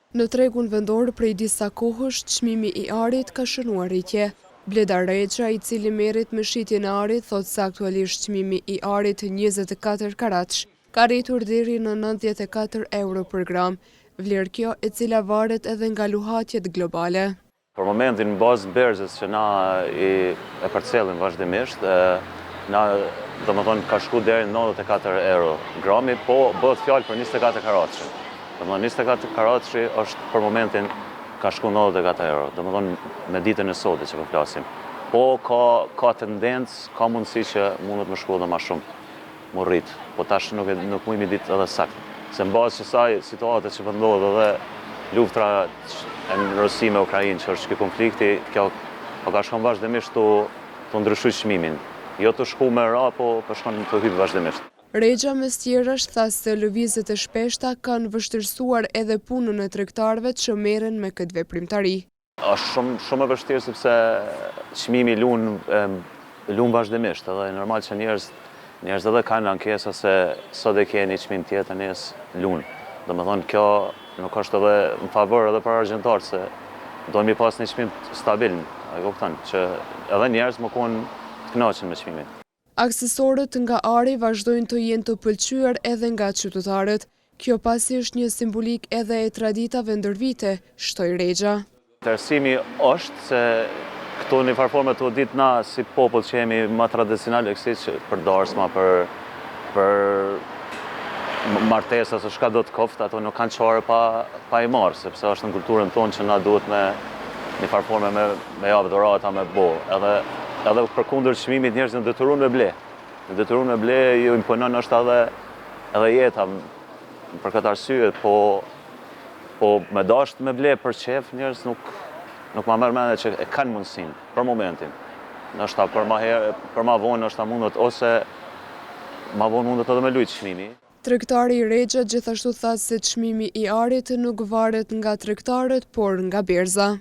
Në tregun vendor prej disa kohësh, çmimi i arit ka shënuar rritje. Bleda Reqa, i cili merret me shitjen e arit, thot se aktualisht çmimi i arit 24 karatsh ka rritur deri në 94 euro për gram, vlerë kjo e cila varet edhe nga luhatjet globale. Për momentin në bazë berzës që na e përcellim vazhdimisht, na domethënë ka shku deri në 94 euro grami, po bëhet fjalë për 24 karatsh. Domethënë 24 karatsh është për momentin ka shku 94 euro, domethënë me ditën e sotme që po flasim. Po ka tendencë, ka mundësi që mundet më shku edhe më shumë, më rrit, po tash nuk mujmë ditë edhe saktë. Se në bazë kësaj situate që po ndodh edhe luftra në Rusi me Ukrainë, që është ky konflikti, kjo po ka shkon vazhdimisht të ndryshoj çmimin. Jo të shku me ra, po shkon të hyj vazhdimisht. Reqa mes tjerash tha se lëvizjet e shpeshta kanë vështirësuar edhe punën e tregtarëve që merren me këtë veprimtari. Është shumë e vështirë sepse çmimi lun vazhdimisht, edhe normal që njerëz edhe kanë ankesa se sot e keni çmim tjetër, nes lun. Domethënë kjo nuk është edhe në favor edhe për argjentarët, se do mi pas një çmim stabil, e kupton, që edhe njerëz më kanë të kënaqur me çmimin. Aksesorët nga ari vazhdojnë të jenë të pëlqyer edhe nga qytetarët. Kjo pasi është një simbolik edhe e traditave ndër vite, shtoi Reqa. Arsimi është se këto në farforme të ditë na si popull që jemi më tradicional e kësaj që për darsma, për martesa se çka do të koft, ato nuk kanë çore pa i marrë, sepse është në kulturën tonë që na duhet me një farforme me javë dhurata me bo. Edhe përkundër çmimit njerëzit janë detyruar me ble. Detyruar me ble ju imponon është edhe jeta për këtë arsye, po me dasht me ble për qef njerëz nuk ma merr mendje që e kanë mundësinë për momentin. Ndoshta për ma vonë ndoshta mundet ose ma vonë mundet edhe me lujt çmimi. Tregtari Reqa gjithashtu tha se çmimi i arit nuk varet nga tregtarët, por nga berza.